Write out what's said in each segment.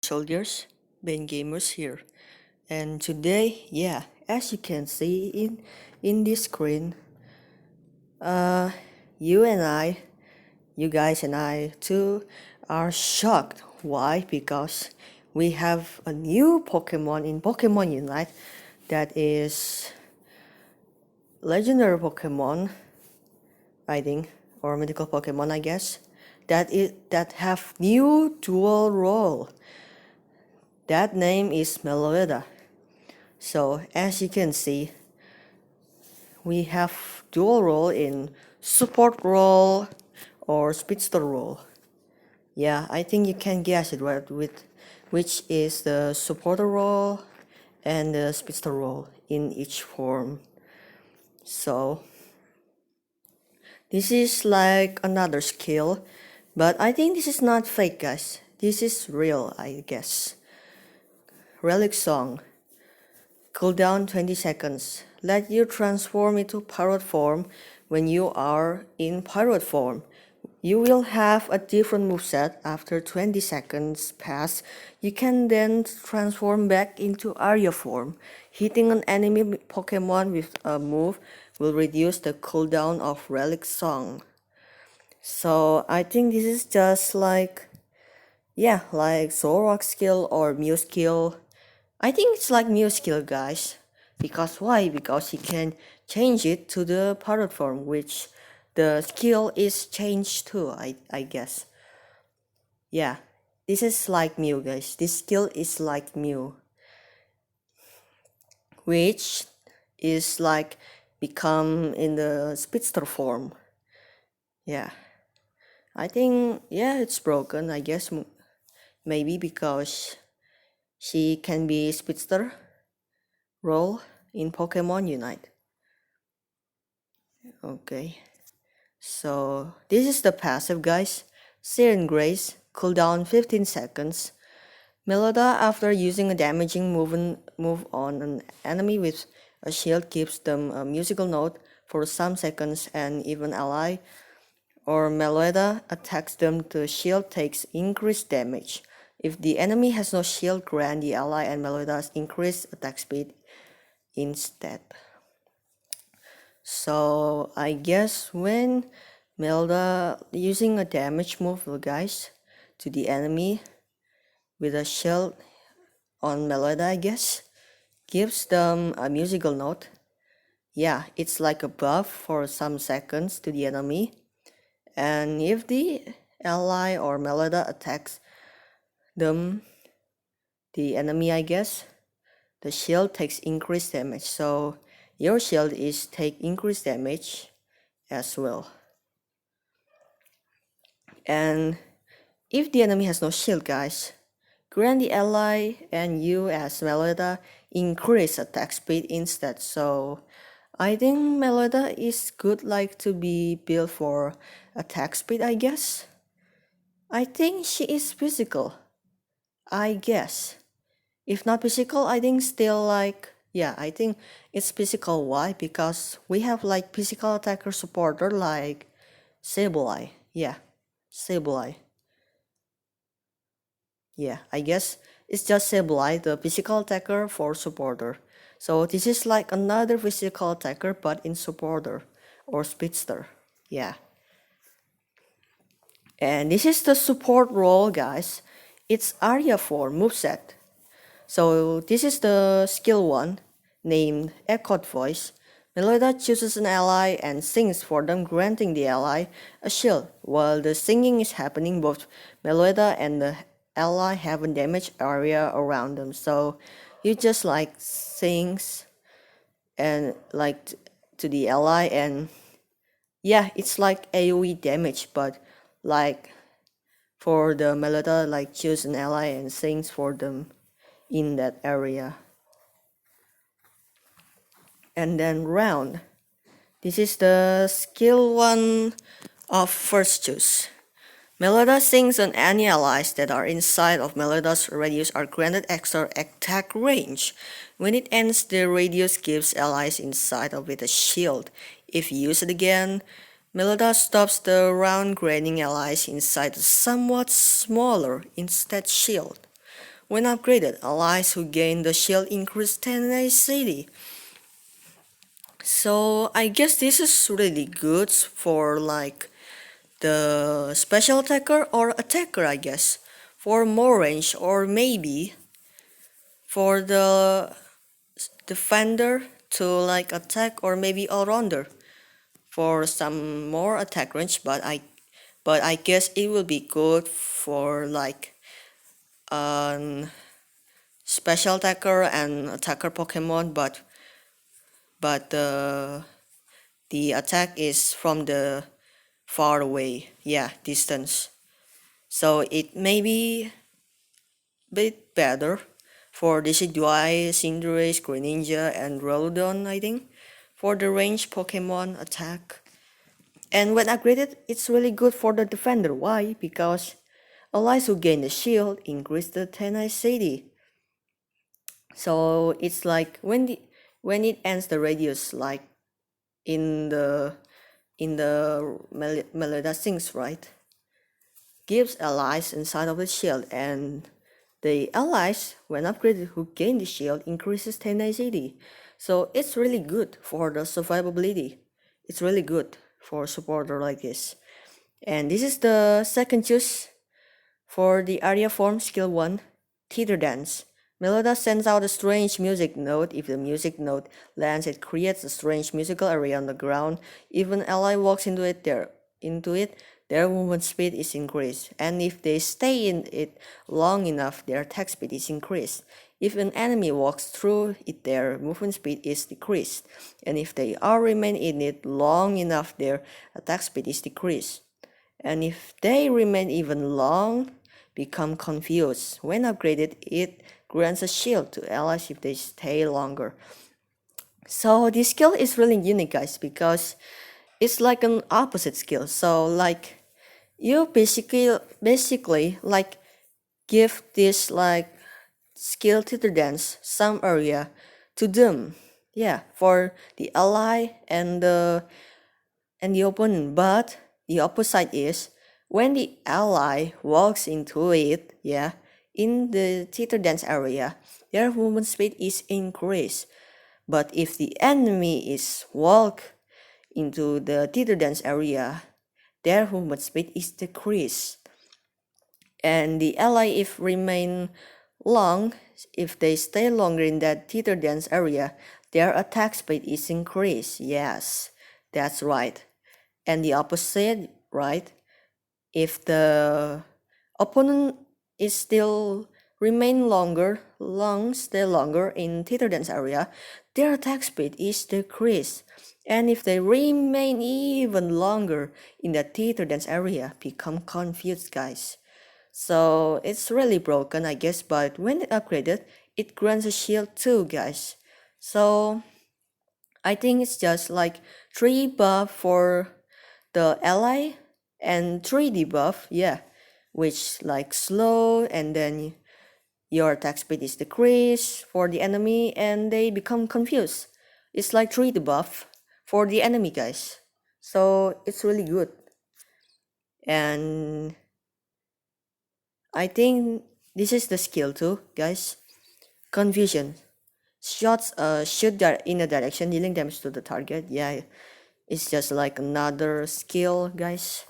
soldiers, Ben Gamers here. And today, as you can see in this screen, uh, you and I, you guys and I too, are shocked. Why? Because we have a new Pokemon in Pokemon Unite that is legendary Pokemon, I think, or mythical Pokemon, I guess, that have new dual role. That name is Meloetta. So as you can see, we have dual role in support role or speedster role. Yeah, I think you can guess it right with which is the supporter role and the speedster role in each form. So this is like another skill, but I think this is not fake, guys. This is real, I guess. Relicsong. Cooldown 20 seconds. Let you transform into pirate form when you are in pirate form. You will have a different moveset after 20 seconds pass. You can then transform back into Arya form. Hitting an enemy Pokemon with a move will reduce the cooldown of Relicsong. So I think this is just like Zoroark skill or Mew skill. I think it's like Mew skill, guys. Because why? Because you can change it to the pirate form, which the skill is changed too, I guess. Yeah, this is like Mew, guys. This skill is like Mew, which is like become in the speedster form. Yeah, I think it's broken. I guess maybe because she can be speedster role in Pokemon Unite. Okay, so this is the passive, guys. Searing Grace, cooldown 15 seconds. Meloetta, after using a damaging move on an enemy with a shield, gives them a musical note for some seconds, and even ally or Meloetta attacks them, the shield takes increased damage. If the enemy has no shield, grant the ally and Meloetta's increased attack speed instead. So I guess when Meloetta using a damage move, guys, to the enemy with a shield on Meloetta, I guess, gives them a musical note. Yeah, it's like a buff for some seconds to the enemy. And if the ally or Meloetta attacks them, the enemy, I guess, the shield takes increased damage. So your shield is take increased damage as well. And if the enemy has no shield, guys, grant the ally and you as Meloetta increase attack speed instead. So I think Meloetta is good like to be built for attack speed, I guess. I think she is physical, I guess. If not physical, I think still like, I think it's physical. Why? Because we have like physical attacker supporter like Sableye. Sableye. I guess it's just Sableye, the physical attacker for supporter. So this is like another physical attacker but in supporter or speedster. And this is the support role, guys. It's Arya form moveset. So this is the skill 1, named Echoed Voice. Meloetta chooses an ally and sings for them, granting the ally a shield. While the singing is happening, both Meloetta and the ally have a damaged area around them. So you just like sings and like to the ally, and it's like AoE damage, but like for the Meloetta, like choose an ally and sings for them in that area. And then round. This is the skill 1 of first choose. Meloetta sings on any allies that are inside of Meloetta's radius are granted extra attack range. When it ends, the radius gives allies inside of it a shield. If used again, Meloetta stops the round, granting allies inside a somewhat smaller instead shield. When upgraded, allies who gain the shield increase tenacity. So I guess this is really good for like the special attacker or attacker, I guess, for more range, or maybe for the defender to like attack, or maybe all-rounder for some more attack range. But I guess it will be good for like special attacker and attacker Pokemon, but the attack is from the far away, yeah, distance. So it may be a bit better for Decidueye, Cinderace, Greninja, and Rolodon, I think, for the range Pokemon attack. And when upgraded, it's really good for the defender. Why? Because allies who gain the shield increase the tenacity. So it's like when it ends the radius, like in the Meloetta things, right? Gives allies inside of the shield, and the allies, when upgraded, who gain the shield increases tenacity. So it's really good for the survivability. It's really good for a supporter like this. And this is the second choice for the area form skill 1, Theater Dance. Meloetta sends out a strange music note. If the music note lands, it creates a strange musical area on the ground. If an ally walks into it, their movement speed is increased. And if they stay in it long enough, their attack speed is increased. If an enemy walks through it, their movement speed is decreased. And if they all remain in it long enough, their attack speed is decreased. And if they remain even long, become confused. When upgraded, it grants a shield to allies if they stay longer. So this skill is really unique, guys, because it's like an opposite skill. So like you basically like give this like skill to the dance some area to them. Yeah, for the ally and the opponent. But the opposite is when the ally walks into it, yeah, in the theater dance area, their movement speed is increased. But if the enemy is walk into the theater dance area, their movement speed is decreased. And the ally, if remain long, if they stay longer in that theater dance area, their attack speed is increased. Yes, that's right. And the opposite, right? If the opponent is still stay longer in theater dance area, their attack speed is decreased. And if they remain even longer in the theater dance area, become confused, guys. So it's really broken, I guess, but when it upgraded, it grants a shield too, guys. So I think it's just like 3 buff for the ally and 3 debuff, yeah, which like slow, and then your attack speed is decreased for the enemy and they become confused. It's like 3 debuff for the enemy, guys. So it's really good. And I think this is the skill too, guys. Confusion. Shots shoot in a direction, dealing damage to the target. Yeah, it's just like another skill, guys.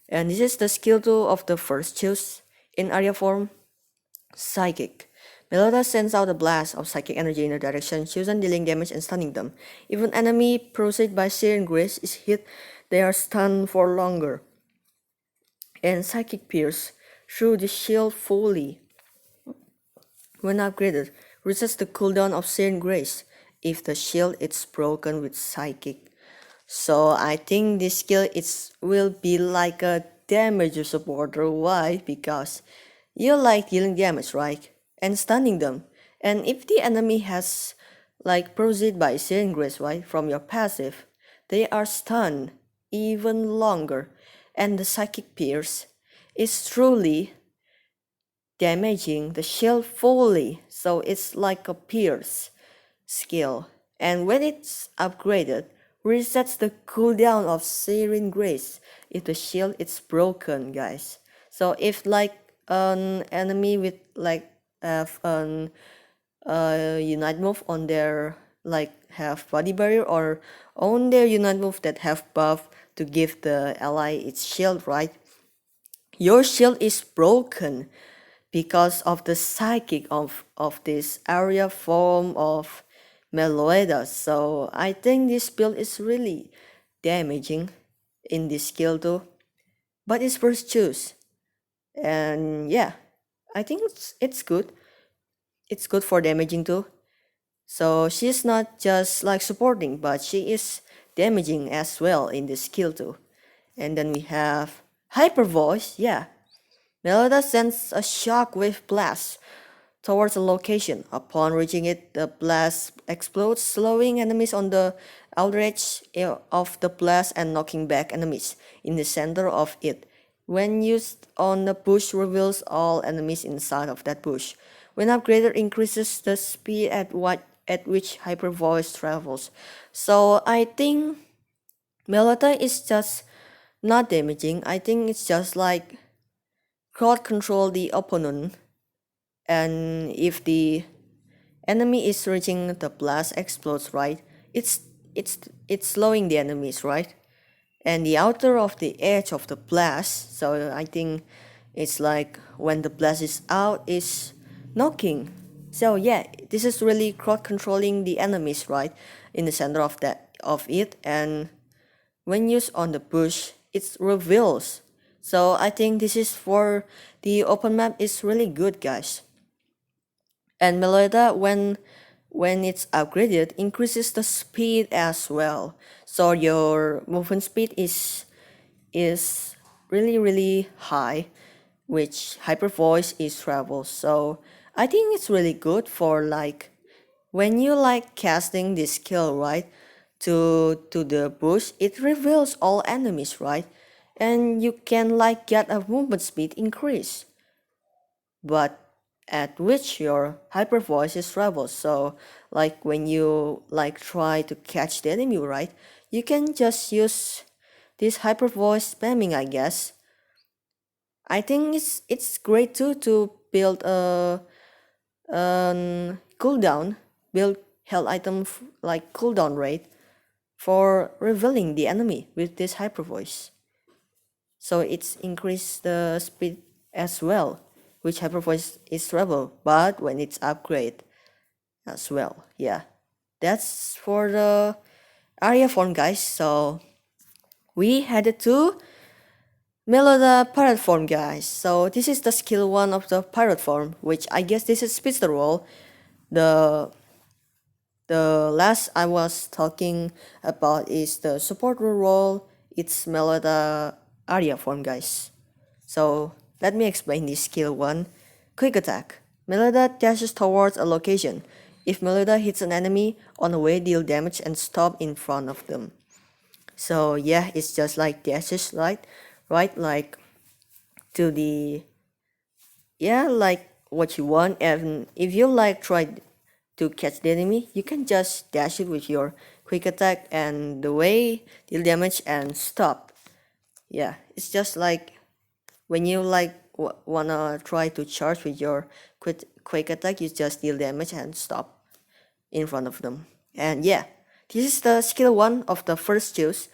And this is the skill 2 of the first choose. In area form, Psychic. Meloetta sends out a blast of psychic energy in a direction, chosen dealing damage and stunning them. If an enemy pursued by Searing Grace is hit, they are stunned for longer. And Psychic Pierce through the shield fully. When upgraded, resets the cooldown of Searing Grace if the shield is broken with Psychic. So I think this skill will be like a damage supporter. Why? Because you like dealing damage, right? And stunning them. And if the enemy has like proceed by Searing Grace, right, from your passive, they are stunned even longer. And the Psychic Pierce is truly damaging the shield fully. So it's like a pierce skill. And when it's upgraded, resets the cooldown of Searing Grace if the shield is broken, guys. So if like an enemy with like have an unite move on their like have body barrier, or on their unite move that have buff to give the ally its shield, right? Your shield is broken because of the psychic of this area form of Meloetta. So I think this build is really damaging in this skill too. But it's first choose. And yeah, I think it's good. It's good for damaging too. So she's not just like supporting, but she is damaging as well in this skill too. And then we have Hypervoice, yeah. Meloetta sends a shockwave blast towards a location. Upon reaching it, the blast explodes, slowing enemies on the outer edge of the blast and knocking back enemies in the center of it. When used on the bush, reveals all enemies inside of that bush. When upgraded, increases the speed at which Hyper Voice travels. So I think Meloetta is just not damaging. I think it's just like crowd control the opponent, and if the enemy is reaching the blast explodes, right? It's slowing the enemies, right? And the outer of the edge of the blast, so I think it's like when the blast is out is knocking. So yeah, this is really crowd controlling the enemies, right? In the center of it, and when used on the bush, it reveals. So I think this is for the open map is really good, guys. And Meloetta, when it's upgraded, increases the speed as well. So your movement speed is really high, which Hyper Voice is travel. So I think it's really good for like when you like casting this skill, right? To the bush, it reveals all enemies, right? And you can like get a movement speed increase, but at which your hyper voice is travels. So like when you like try to catch the enemy, right? You can just use this hyper voice spamming, I guess. I think it's great too to build a cooldown, build health item like cooldown rate for revealing the enemy with this hyper voice. So it's increase the speed as well, which hyper voice is travel, but when it's upgrade as well. Yeah, that's for the area form, guys. So we headed to Meloetta pirate form, guys. So this is the skill 1 of the pirate form, which I guess this is speedster role. The last I was talking about is the support role. It's Meloetta area form, guys. So let me explain this skill 1. Quick attack. Meloetta dashes towards a location. If Meloetta hits an enemy on the way, deal damage and stop in front of them. So yeah, it's just like dashes, right? Right, like to the like what you want. And if you like try to catch the enemy, you can just dash it with your quick attack and the way deal damage and stop. Yeah, it's just like when you like wanna try to charge with your quick attack, you just deal damage and stop in front of them. And yeah, this is the skill 1 of the first choose.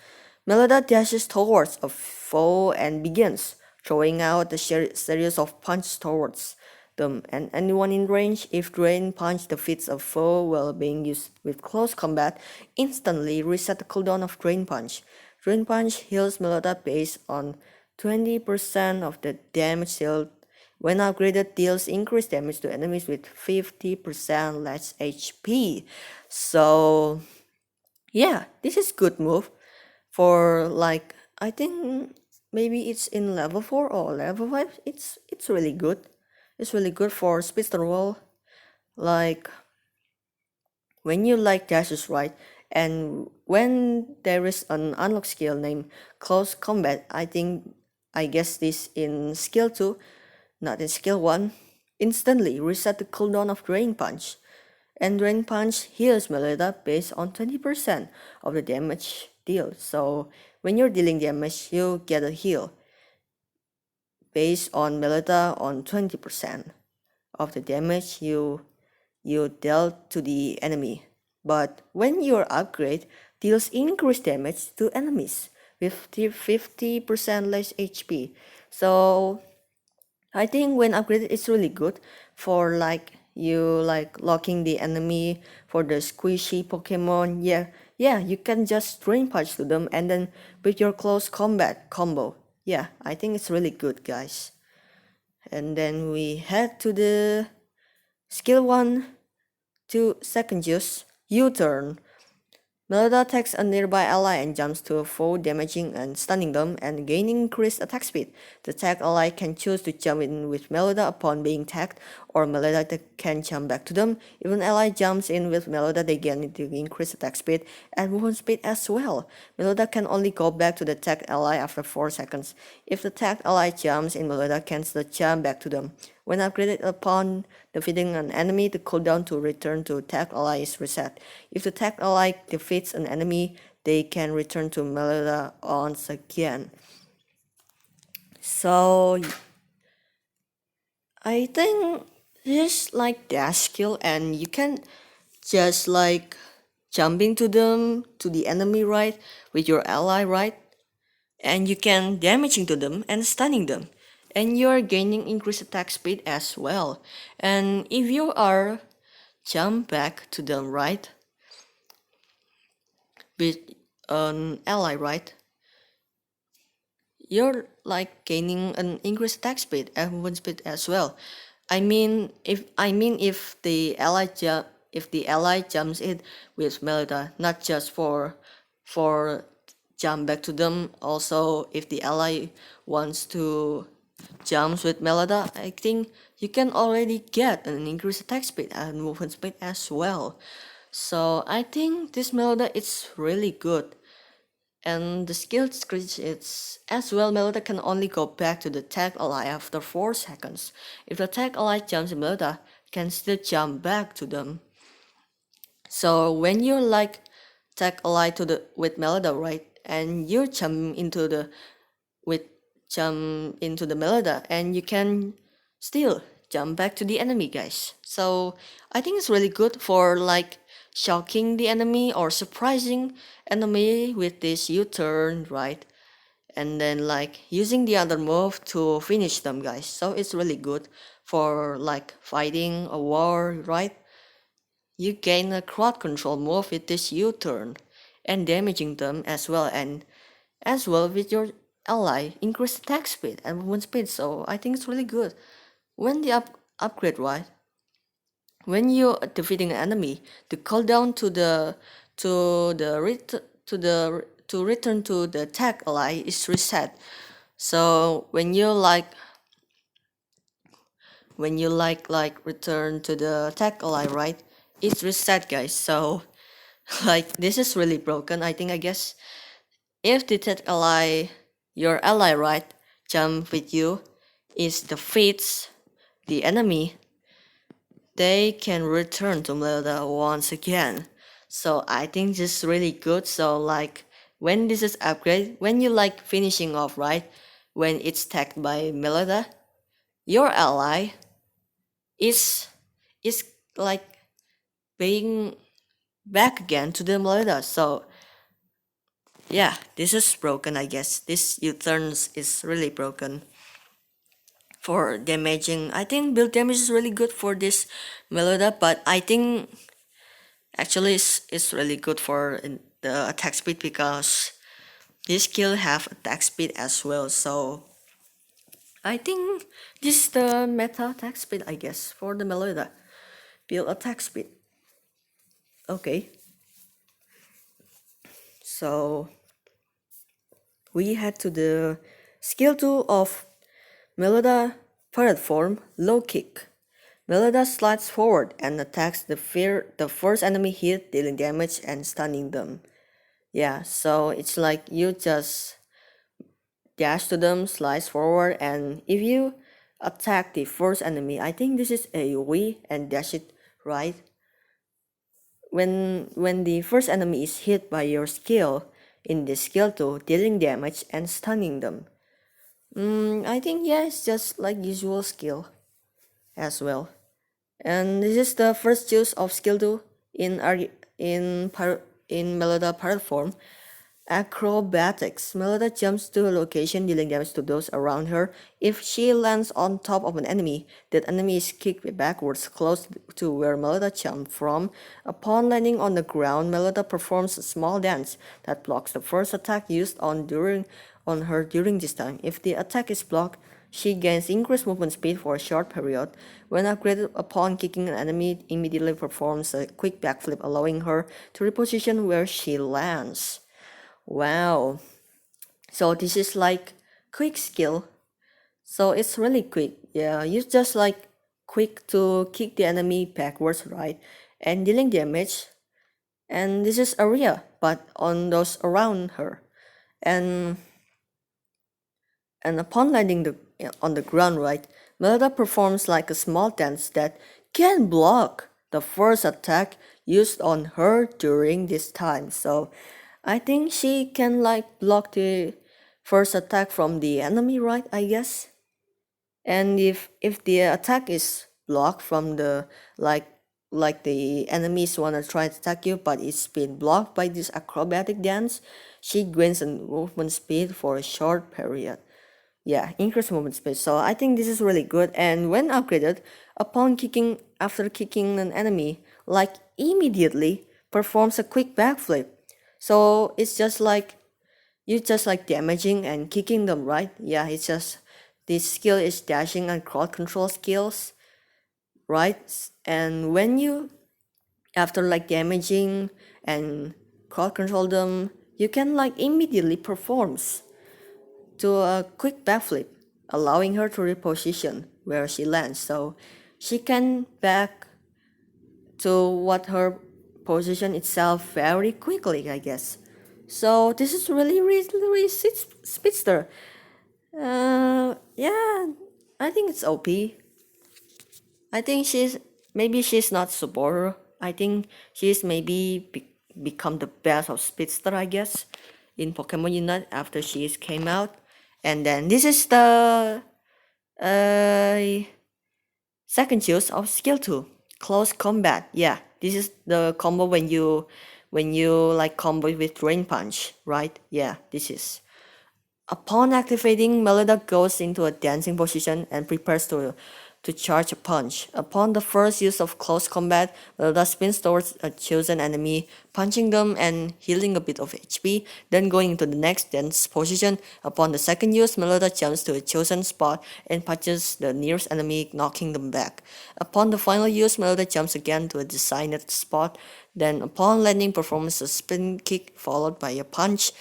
Meloetta dashes towards a foe and begins throwing out a series of punches towards them, and anyone in range, if Drain Punch defeats a foe while being used with close combat, instantly reset the cooldown of Drain Punch. Drain Punch heals Meloetta based on 20% of the damage dealt. When upgraded, deals increased damage to enemies with 50% less HP. So yeah, this is good move for like I think maybe it's in level 4 or level 5. It's really good. It's really good for speedster role. Like when you like dashes, right? And when there is an unlock skill named close combat, I guess this in skill 2, not in skill 1, instantly reset the cooldown of Drain Punch. And Drain Punch heals Meloetta based on 20% of the damage dealt. So when you're dealing damage, you get a heal based on Meloetta on 20%. of the damage you dealt to the enemy. But when your upgrade deals increased damage to enemies with 50% less HP. So I think when upgraded it's really good for like you like locking the enemy for the squishy Pokemon. Yeah, you can just drain punch to them and then with your close combat combo. Yeah, I think it's really good, guys. And then we head to the skill 1 to second juice, U-turn. Meloetta attacks a nearby ally and jumps to a foe, damaging and stunning them and gaining increased attack speed. The tagged ally can choose to jump in with Meloetta upon being tagged, or Meloetta can jump back to them. If an ally jumps in with Meloetta, they gain increased attack speed and movement speed as well. Meloetta can only go back to the tagged ally after 4 seconds. If the tagged ally jumps in, Meloetta can still jump back to them. When upgraded upon defeating an enemy, the cooldown to return to tagged ally is reset. If the tagged ally defeats an enemy, they can return to Meloetta once again. So I think this like dash skill and you can just like jumping to them to the enemy, right, with your ally, right, and you can damaging to them and stunning them, and you're gaining increased attack speed as well. And if you are jump back to them, right, with an ally, right, you're like gaining an increased attack speed and movement speed as well. If the ally jumps in with Meloetta, not just for jump back to them. Also, if the ally wants to jump with Meloetta, I think you can already get an increased attack speed and movement speed as well. So I think this Meloetta is really good. And the skill screech is as well. Meloetta can only go back to the tag ally after 4 seconds. If the tag ally jumps, Meloetta can still jump back to them. So when you like tag ally to the with Meloetta, right, and you jump into the Meloetta, and you can still jump back to the enemy, guys. So I think it's really good for like shocking the enemy or surprising enemy with this U-turn, right? And then like using the other move to finish them, guys. So it's really good for like fighting a war, right? You gain a crowd control move with this U-turn and damaging them as well, and as well with your ally increase attack speed and movement speed. So I think it's really good. When the upgrade, right, when you're defeating an enemy, the cooldown to return to the tag ally is reset. So when you return to the tag ally, right, it's reset, guys. So like this is really broken. I guess if the tag ally, your ally, right, jump with you, is defeats the enemy, they can return to Meloetta once again. So I think this is really good. So like when this is upgrade, when you like finishing off, right, when it's tagged by Meloetta, your ally is like being back again to the Meloetta. So yeah, this is broken, I guess. This U-turns is really broken for damaging. I think build damage is really good for this Meloetta, but I think actually it's really good for the attack speed because this skill have attack speed as well. So I think this is the meta attack speed, I guess, for the Meloetta. Build attack speed. Okay. So we head to the skill 2 of Meloetta pirate form, low kick. Meloetta slides forward and attacks the first enemy hit, dealing damage and stunning them. Yeah, so it's like you just dash to them, slice forward, and if you attack the first enemy, I think this is AoE and dash it, right? When the first enemy is hit by your skill in this skill 2, dealing damage and stunning them. I think yeah, it's just like usual skill as well. And this is the first use of skill 2 in Meloetta pirate form. Acrobatics. Meloetta jumps to a location, dealing damage to those around her. If she lands on top of an enemy, that enemy is kicked backwards close to where Meloetta jumped from. Upon landing on the ground, Meloetta performs a small dance that blocks the first attack used on her during this time. If the attack is blocked, she gains increased movement speed for a short period. When upgraded upon kicking an enemy, immediately performs a quick backflip, allowing her to reposition where she lands. Wow. So this is like quick skill. So it's really quick. Yeah, you just like quick to kick the enemy backwards, right? And dealing damage. And this is area, but on those around her. And upon landing on the ground, right, Melda performs like a small dance that can block the first attack used on her during this time. So I think she can like block the first attack from the enemy, right? I guess. And if the attack is blocked from the like the enemies wanna try to attack you, but it's been blocked by this acrobatic dance, she gains a movement speed for a short period. Yeah, increase movement speed. So I think this is really good. And when upgraded, after kicking an enemy, like immediately performs a quick backflip. So it's just like you just like damaging and kicking them, right? Yeah, it's just this skill is dashing and crowd control skills, right? And when you after like damaging and crowd control them, you can like immediately performs to a quick backflip, allowing her to reposition where she lands. So she can back to what her position itself very quickly, I guess. So this is really speedster. Yeah, I think it's OP. I think she's not supporter. I think she's maybe become the best of speedster, I guess, in Pokemon Unite after she came out. And then this is the uh, second use of skill 2, close combat. Yeah, this is the combo when you like combo with drain punch, right? Yeah, this is. Upon activating, Meloetta goes into a dancing position and prepares to charge a punch. Upon the first use of close combat, Meloetta spins towards a chosen enemy, punching them and healing a bit of HP, then going into the next dance position. Upon the second use, Meloetta jumps to a chosen spot and punches the nearest enemy, knocking them back. Upon the final use, Meloetta jumps again to a designated spot, then upon landing performs a spin kick followed by a punch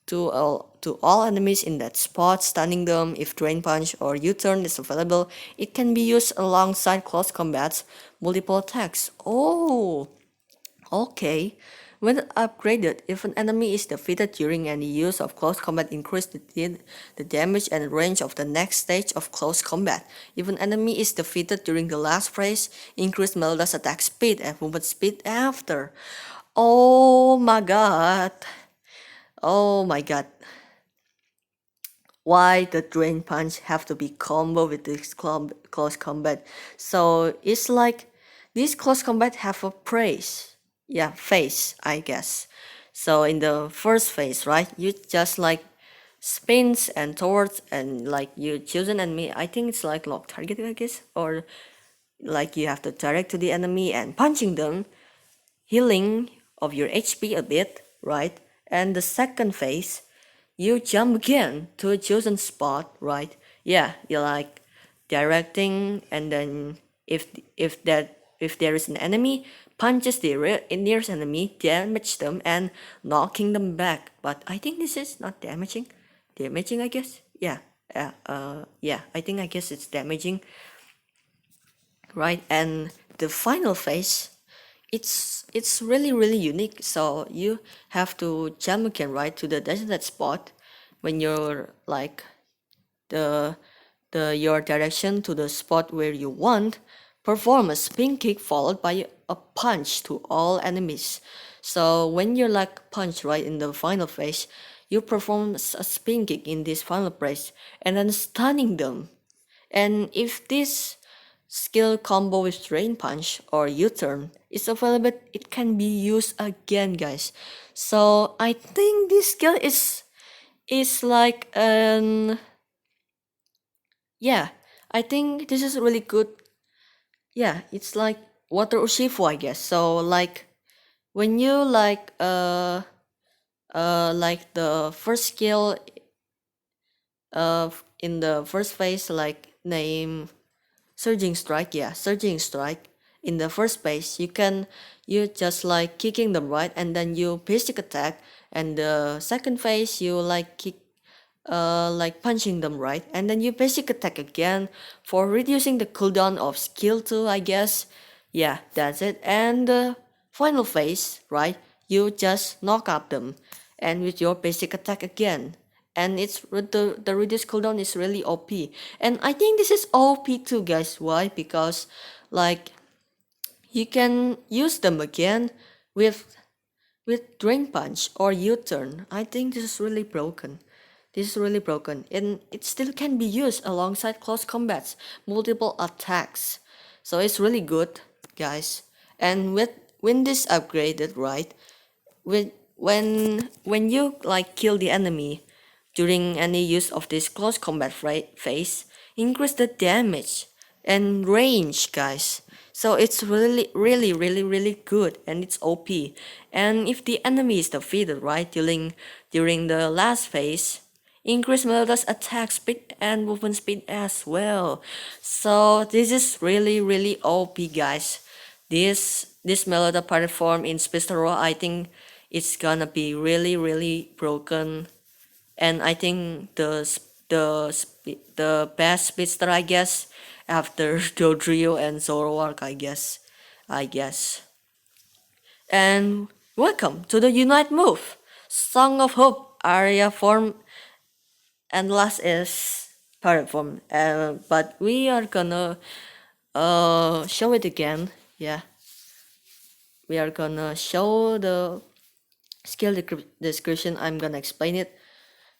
to all enemies in that spot, stunning them. If Drain Punch or U-Turn is available, it can be used alongside close combat's multiple attacks. Oh, okay. When upgraded, if an enemy is defeated during any use of close combat, increase the damage and range of the next stage of close combat. If an enemy is defeated during the last phase, increase Meloetta's attack speed and movement speed after. Oh my god. Oh my god. Why the drain punch have to be combo with this close combat? So it's like this close combat have a praise. Yeah, phase, I guess. So in the first phase, right, you just like spins and towards and like you choose an enemy. I think it's like lock target, I guess, or like you have to direct to the enemy and punching them, healing of your HP a bit, right? And the second phase, you jump again to a chosen spot, right? Yeah, you're like directing, and then if there is an enemy, punches the nearest enemy, damage them, and knocking them back. But I think this is not damaging, I guess. Yeah, yeah, I guess it's damaging, right? And the final phase, it's really unique. So you have to jump again, right, to the designated spot when you're like the your direction to the spot where you want. Perform a spin kick followed by a punch to all enemies. So when you're like punch right in the final phase, you perform a spin kick in this final phase and then stunning them. And if this skill combo with Drain Punch or U-turn is available. It can be used again, guys. So I think this skill is like an yeah. I think this is really good. Yeah, it's like Water Urshifu, I guess. So like when you like the first skill in the first phase, like name Surging Strike, yeah, Surging Strike. In the first phase, you just like kicking them right, and then you basic attack, and the second phase you like kick like punching them right, and then you basic attack again for reducing the cooldown of skill 2, I guess. Yeah, that's it. And the final phase, right, you just knock out them and with your basic attack again, and it's the reduced cooldown is really OP. And I think this is OP too, guys. Why? Because like you can use them again with Drain Punch or U-turn. I think this is really broken. This is really broken, and it still can be used alongside close combats, multiple attacks. So it's really good, guys. And with when this upgraded, right? With when you like kill the enemy during any use of this close combat phase, increase the damage and range, guys. So it's really good, and it's OP. And if the enemy is defeated, right, during the last phase, increase Meloetta's attack speed and movement speed as well. So this is really OP, guys. This Meloetta platform in Speedster Raw, I think it's gonna be really broken, and I think the best speedster, I guess, after Dodrio and Zoroark, I guess. And welcome to the Unite move, Song of Hope, area form, and last is pirate form. But we are gonna show it again. Yeah, we are gonna show the skill description. I'm gonna explain it.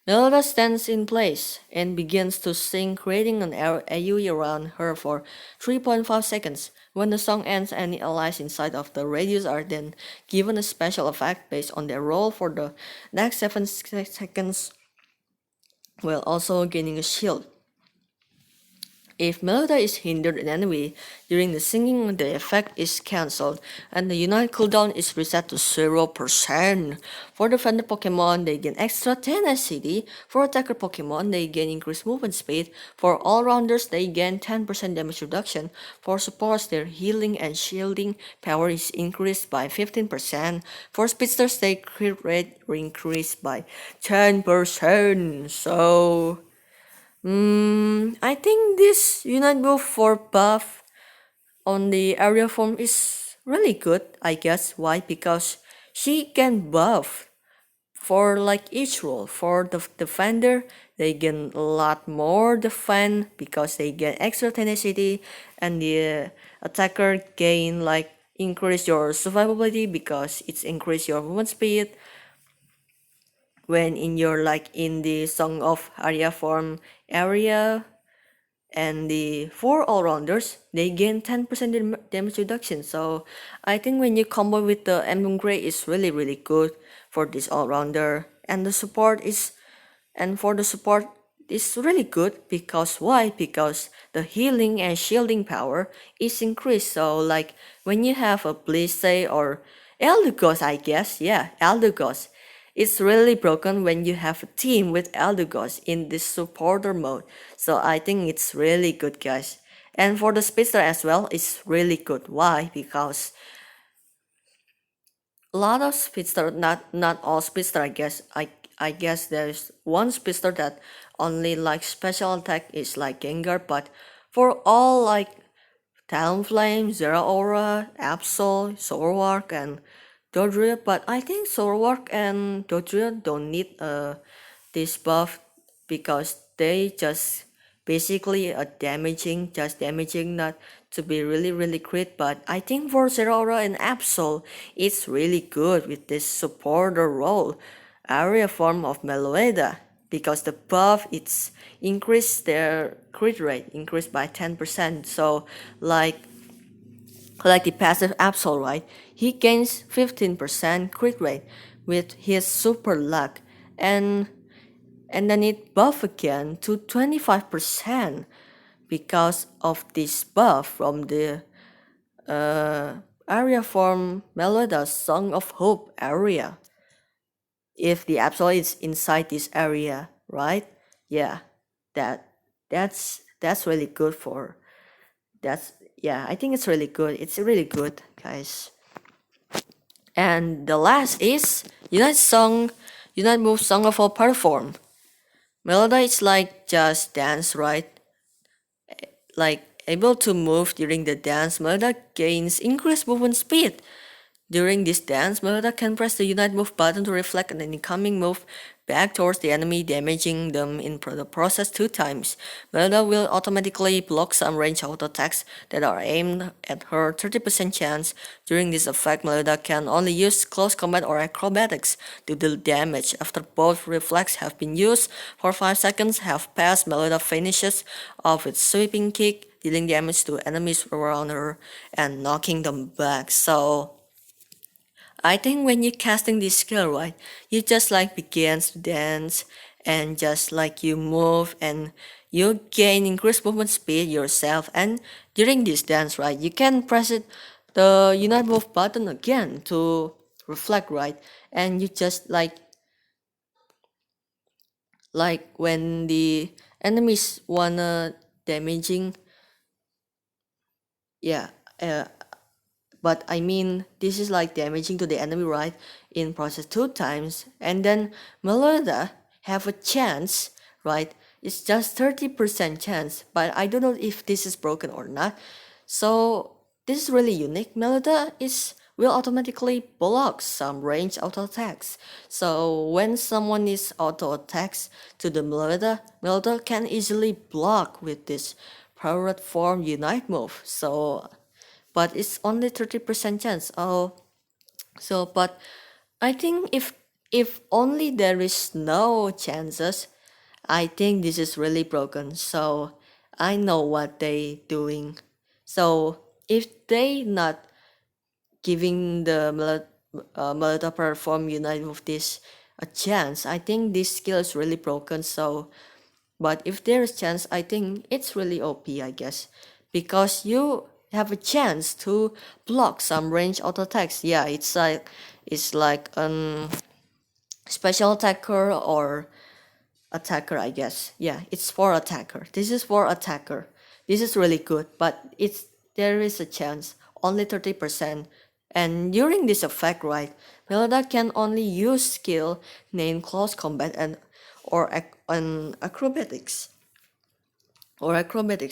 Meloetta stands in place and begins to sing, creating an AoE around her for 3.5 seconds. When the song ends, any allies inside of the radius are then given a special effect based on their role for the next 7 seconds, while also gaining a shield. If Meloetta is hindered in any way during the singing, the effect is cancelled, and the Unite cooldown is reset to 0%. For defender Pokemon, they gain extra tenacity. For attacker Pokemon, they gain increased movement speed. For all-rounders, they gain 10% damage reduction. For supports, their healing and shielding power is increased by 15%. For speedsters, their crit rate increased by 10%. So I think this Unite move for buff on the area form is really good, I guess. Why? Because she can buff for like each role. For the defender, they gain a lot more defense because they get extra tenacity, and the attacker gain like increase your survivability because it's increase your movement speed. When in your like in the Song of Arya form area, and the 4 all-rounders, they gain 10% damage reduction. So I think when you combo with the Emblem Grey, is really good for this all-rounder. And the support is, and for the support is really good because why? Because the healing and shielding power is increased. So like when you have a Blissey or Eldegoss, I guess, yeah, Eldegoss. It's really broken when you have a team with Eldegoss in this supporter mode. So I think it's really good, guys. And for the speedster as well, it's really good. Why? Because a lot of speedster, not all speedster, I guess. I guess there's one speedster that only like special attack is like Gengar, but for all like Talonflame, Zeraora, Absol, Zoroark, and Dodrio, but I think Zoroark and Dodrio don't need this buff because they just basically just damaging, not to be really crit. But I think for Zeraora and Absol, it's really good with this supporter role, area form of Meloetta, because the buff it's increase their crit rate increased by 10%. So like the passive Absol, right? He gains 15% crit rate with his super luck, and then it buff again to 25% because of this buff from the area from Meloetta's Song of Hope area. If the Absol is inside this area, right? Yeah, that's really good for that's yeah, I think it's really good. It's really good, guys. And the last is Unite Move Song of All Perform. Meloetta is like just dance, right? Like able to move during the dance, Meloetta gains increased movement speed. During this dance, Meloetta can press the Unite Move button to reflect an incoming move back towards the enemy, damaging them in the process 2 times. Meloetta will automatically block some range auto attacks that are aimed at her 30% chance. During this effect, Meloetta can only use close combat or acrobatics to deal damage. After both reflex have been used for 5 seconds have passed, Meloetta finishes off with sweeping kick, dealing damage to enemies around her and knocking them back. So I think when you're casting this skill, right, you just like begins to dance and just like you move and you gain increased movement speed yourself. And during this dance, right, you can press it the Unite Move button again to reflect, right, and you just like when the enemies wanna damaging, yeah. But I mean, this is like damaging to the enemy, right? In process 2 times, and then Meloetta have a chance, right? It's just 30% chance, but I don't know if this is broken or not. So this is really unique. Meloetta is will automatically block some range auto attacks. So when someone is auto attacks to the Meloetta, Meloetta can easily block with this powered form unite move. So but it's only 30% chance. Oh, so but I think if only there is no chances, I think this is really broken. So I know what they doing. So if they not giving the Meloetta perform unite with this a chance, I think this skill is really broken. So but if there is chance, I think it's really OP, I guess, because you have a chance to block some range auto attacks. Yeah, it's like special attacker or attacker, I guess. Yeah, it's for attacker. This is for attacker. This is really good, but there is a chance, only 30%. And during this effect, right, Meloetta can only use skill named close combat and or acrobatics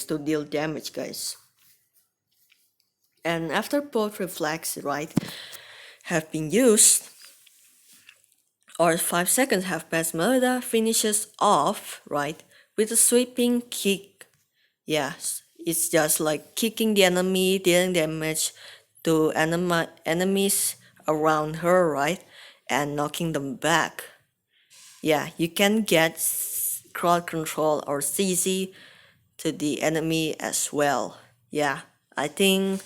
to deal damage, guys. And after both reflex, right, have been used, or 5 seconds have passed, Meloetta finishes off, right, with a sweeping kick. Yes, it's just like kicking the enemy, dealing damage to enemies around her, right, and knocking them back. Yeah, you can get crowd control or CC to the enemy as well. Yeah, I think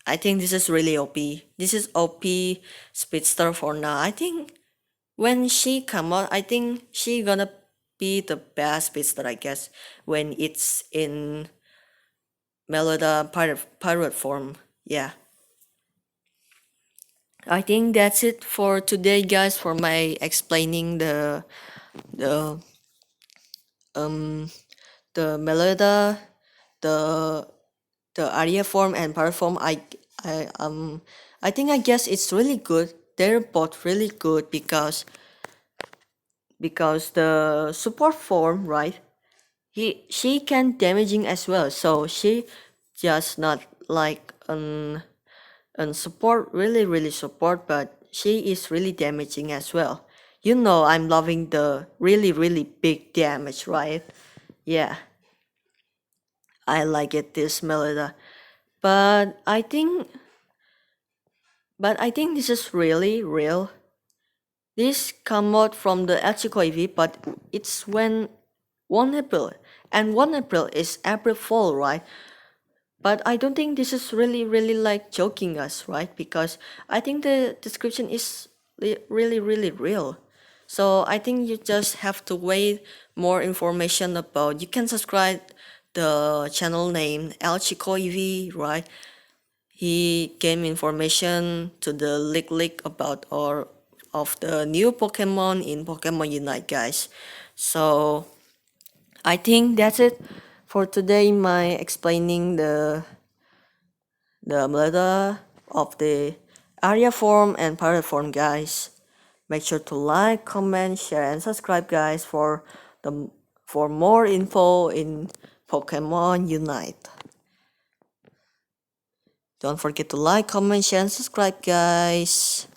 this is really OP. This is OP Speedster for now. I think when she come out, I think she gonna be the best Speedster, I guess, when it's in Meloetta pirate form. Yeah. I think that's it for today, guys, for my explaining the the Meloetta, the aria form and power form. I think I guess it's really good. They're both really good because the support form, right, she can damaging as well, so she just not like support, really support, but she is really damaging as well. You know, I'm loving the really big damage, right? Yeah, I like it, this Melida. But I think this is really real. This come out from the Echico EV, but it's when vulnerable And 1 April is April Fool, right? But I don't think this is really like joking us, right? Because I think the description is really real. So I think you just have to wait more information about. You can subscribe the channel name El Chico EV, right? He gave information to the leak about or of the new Pokemon in Pokemon Unite, guys. So I think that's it for today. My explaining the meta of the area form and pirate form, guys. Make sure to like, comment, share, and subscribe, guys, for more info in Pokemon Unite. Don't forget to like, comment, share, and subscribe, guys.